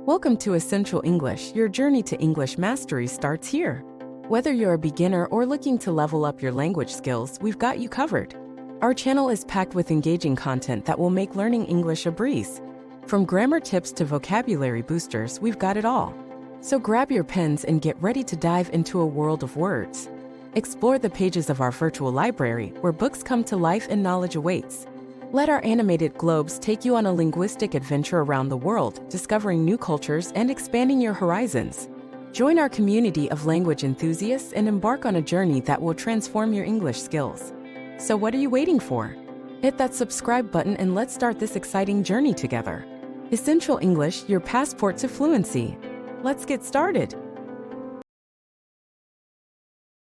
Welcome to Essential English. Your journey to English mastery starts here. Whether you're a beginner or looking to level up your language skills, we've got you covered. Our channel is packed with engaging content that will make learning English a breeze. From grammar tips to vocabulary boosters, we've got it all. So grab your pens and get ready to dive into a world of words. Explore the pages of our virtual library, where books come to life and knowledge awaits. Let our animated globes take you on a linguistic adventure around the world, discovering new cultures and expanding your horizons. Join our community of language enthusiasts and embark on a journey that will transform your English skills. So what are you waiting for? Hit that subscribe button and let's start this exciting journey together. Essential English, your passport to fluency. Let's get started.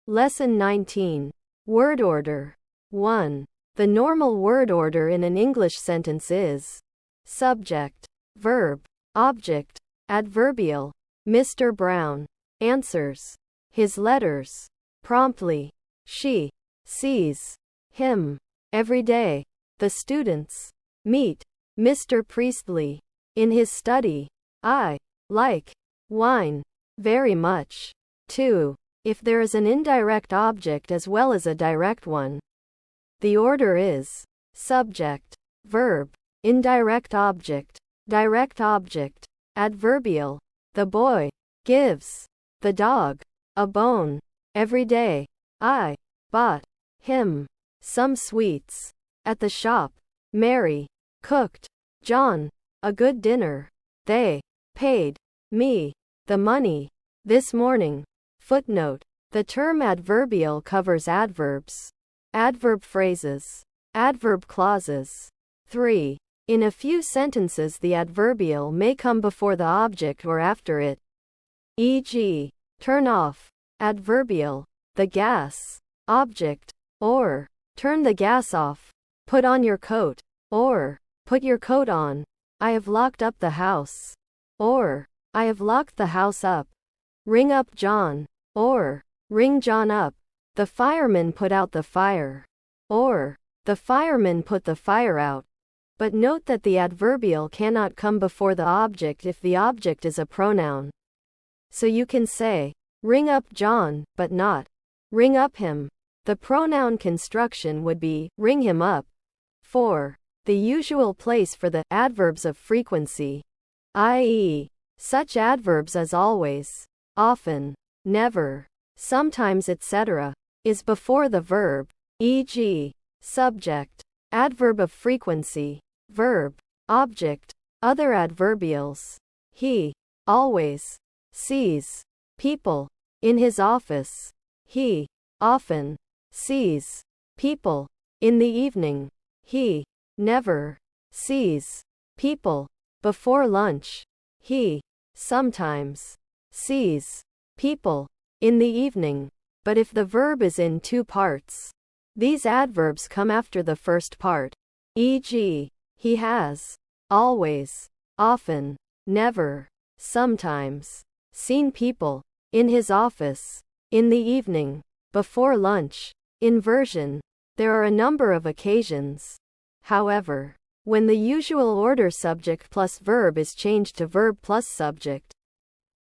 Lesson 19. Word order. 1. The normal word order in an English sentence is subject, verb, object, adverbial. Mr. Brown answers his letters promptly. She sees him every day. The students meet Mr. Priestley in his study. I like wine very much. 2. If there is an indirect object as well as a direct one, the order is subject, verb, indirect object, direct object, adverbial. The boy gives the dog a bone every day. I bought him some sweets at the shop. Mary cooked John a good dinner. They paid me the money this morning. Footnote. The term adverbial covers adverbs, adverb phrases, adverb clauses. 3. In a few sentences the adverbial may come before the object or after it. E.g., turn off, adverbial, the gas, object, or turn the gas off, put on your coat, or put your coat on. I have locked up the house, or I have locked the house up. Ring up John, or ring John up. The fireman put out the fire, or the fireman put the fire out. But note that the adverbial cannot come before the object if the object is a pronoun. So you can say, ring up John, but not ring up him. The pronoun construction would be, ring him up. 4. The usual place for the adverbs of frequency, i.e., such adverbs as always, often, never, sometimes, etc., is before the verb, e.g., subject, adverb of frequency, verb, object. Other adverbials. He always sees people in his office. He often sees people in the evening. He never sees people before lunch. He sometimes sees people in the evening. But if the verb is in two parts, these adverbs come after the first part. E.g., he has always, often, never, sometimes seen people in his office in the evening, before lunch. Inversion. There are a number of occasions, however, when the usual order subject plus verb is changed to verb plus subject.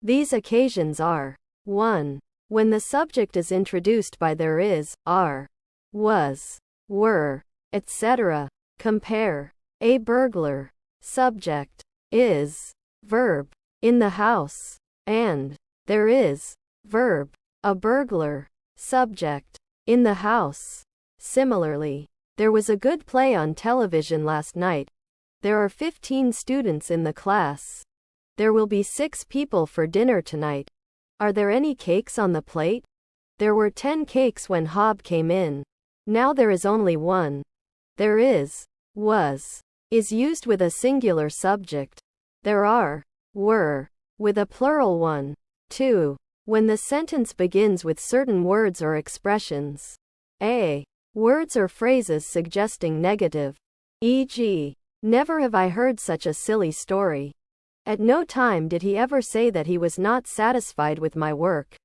These occasions are 1. When the subject is introduced by there is, are, was, were, etc. Compare. A burglar. Subject. Is. Verb. In the house. And. There is. Verb. A burglar. Subject. In the house. Similarly, there was a good play on television last night. There are 15 students in the class. There will be 6 people for dinner tonight. Are there any cakes on the plate? There were 10 cakes when Hob came in. Now there is only 1. There is, was, is used with a singular subject. There are, were, with a plural one. 2. When the sentence begins with certain words or expressions. A. Words or phrases suggesting negative. E.g., never have I heard such a silly story. At no time did he ever say that he was not satisfied with my work.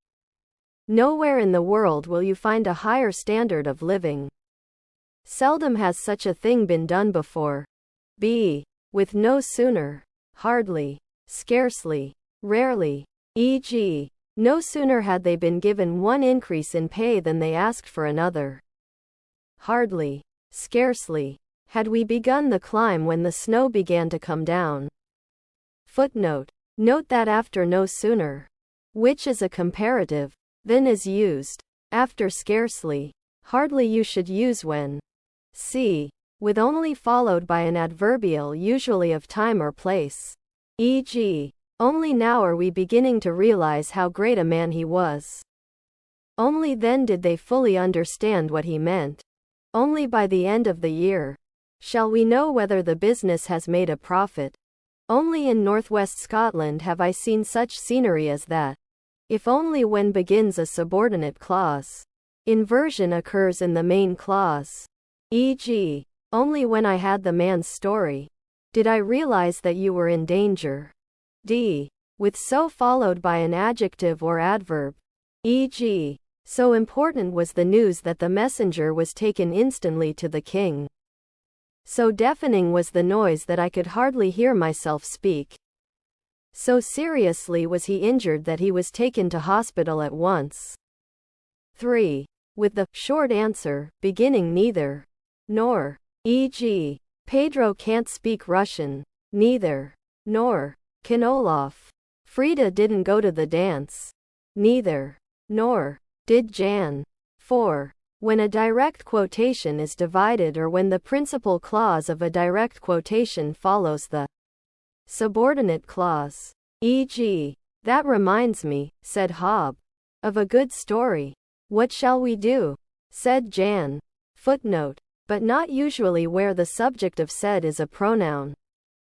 Nowhere in the world will you find a higher standard of living. Seldom has such a thing been done before. B. With no sooner, hardly, scarcely, rarely, e.g., no sooner had they been given one increase in pay than they asked for another. Hardly, scarcely, had we begun the climb when the snow began to come down. Footnote. Note that after no sooner, which is a comparative, than is used. After scarcely, hardly you should use when. See. With only followed by an adverbial usually of time or place. E.g., only now are we beginning to realize how great a man he was. Only then did they fully understand what he meant. Only by the end of the year shall we know whether the business has made a profit. Only in northwest Scotland have I seen such scenery as that. If only when begins a subordinate clause. Inversion occurs in the main clause. E.g., only when I had the man's story did I realize that you were in danger. D. With so followed by an adjective or adverb. E.g., so important was the news that the messenger was taken instantly to the king. So deafening was the noise that I could hardly hear myself speak. So seriously was he injured that he was taken to hospital at once. 3. With the short answer, beginning neither nor. E.g., Pedro can't speak Russian. Neither nor can Olaf. Frida didn't go to the dance. Neither nor did Jan. 4. When a direct quotation is divided or when the principal clause of a direct quotation follows the subordinate clause. E.g., that reminds me, said Hob, of a good story. What shall we do? Said Jan. Footnote. But not usually where the subject of said is a pronoun.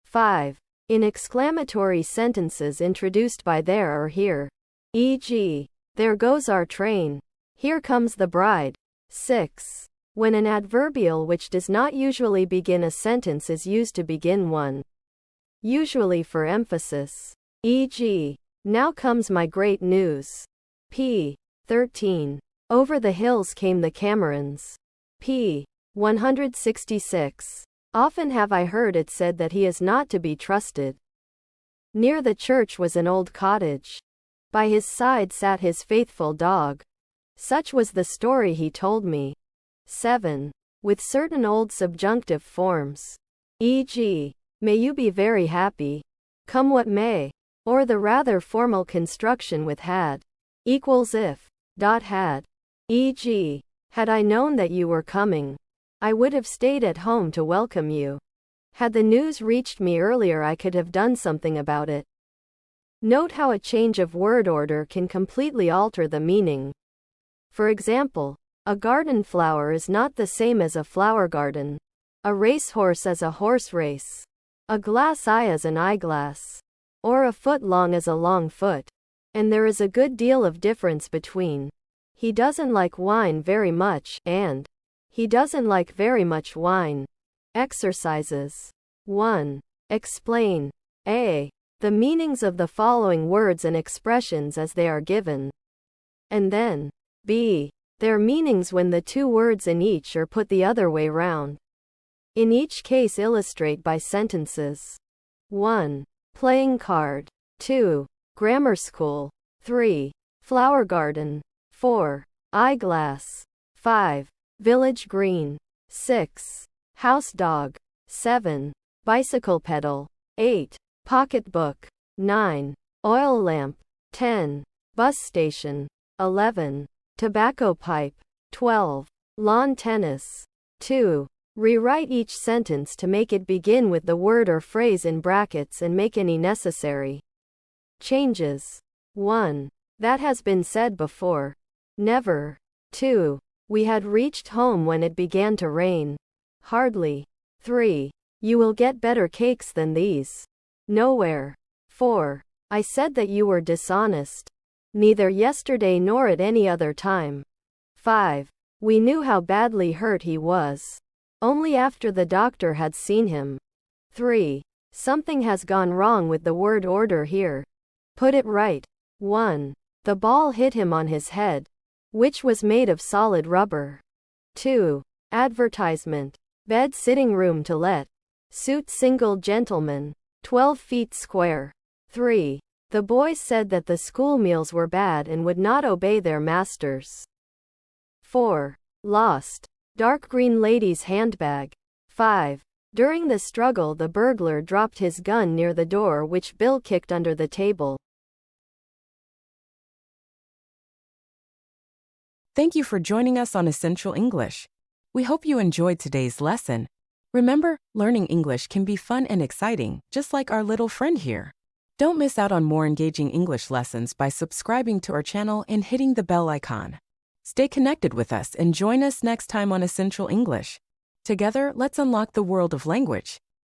5. In exclamatory sentences introduced by there or here. E.g., there goes our train. Here comes the bride. 6. When an adverbial which does not usually begin a sentence is used to begin one. Usually for emphasis. E.g., now comes my great news. P. 13. Over the hills came the Camerons. P. 166. Often have I heard it said that he is not to be trusted. Near the church was an old cottage. By his side sat his faithful dog. Such was the story he told me. 7. With certain old subjunctive forms. E.g., may you be very happy, come what may, or the rather formal construction with had equals if. Had. E.g., had I known that you were coming, I would have stayed at home to welcome you. Had the news reached me earlier, I could have done something about it. Note how a change of word order can completely alter the meaning. For example, a garden flower is not the same as a flower garden. A racehorse as a horse race. A glass eye as an eyeglass. Or a foot long as a long foot. And there is a good deal of difference between he doesn't like wine very much and he doesn't like very much wine. Exercises. 1. Explain. A. The meanings of the following words and expressions as they are given. And then. B. Their meanings when the two words in each are put the other way round. In each case illustrate by sentences. 1. Playing card. 2. Grammar school. 3. Flower garden. 4. Eyeglass. 5. Village green. 6. House dog. 7. Bicycle pedal. 8. Pocketbook. 9. Oil lamp. 10. Bus station. 11. Tobacco pipe. 12. Lawn tennis. 2. Rewrite each sentence to make it begin with the word or phrase in brackets and make any necessary changes. 1. That has been said before. Never. 2. We had reached home when it began to rain. Hardly. 3. You will get better cakes than these. Nowhere. 4. I said that you were dishonest. Neither yesterday nor at any other time. 5. We knew how badly hurt he was. Only after the doctor had seen him. 3. Something has gone wrong with the word order here. Put it right. 1. The ball hit him on his head, which was made of solid rubber. 2. Advertisement. Bed sitting room to let. Suit single gentleman. 12 feet square. 3. The boys said that the school meals were bad and would not obey their masters. 4. Lost. Dark green lady's handbag. 5. During the struggle, the burglar dropped his gun near the door, which Bill kicked under the table. Thank you for joining us on Essential English. We hope you enjoyed today's lesson. Remember, learning English can be fun and exciting, just like our little friend here. Don't miss out on more engaging English lessons by subscribing to our channel and hitting the bell icon. Stay connected with us and join us next time on Essential English. Together, let's unlock the world of language.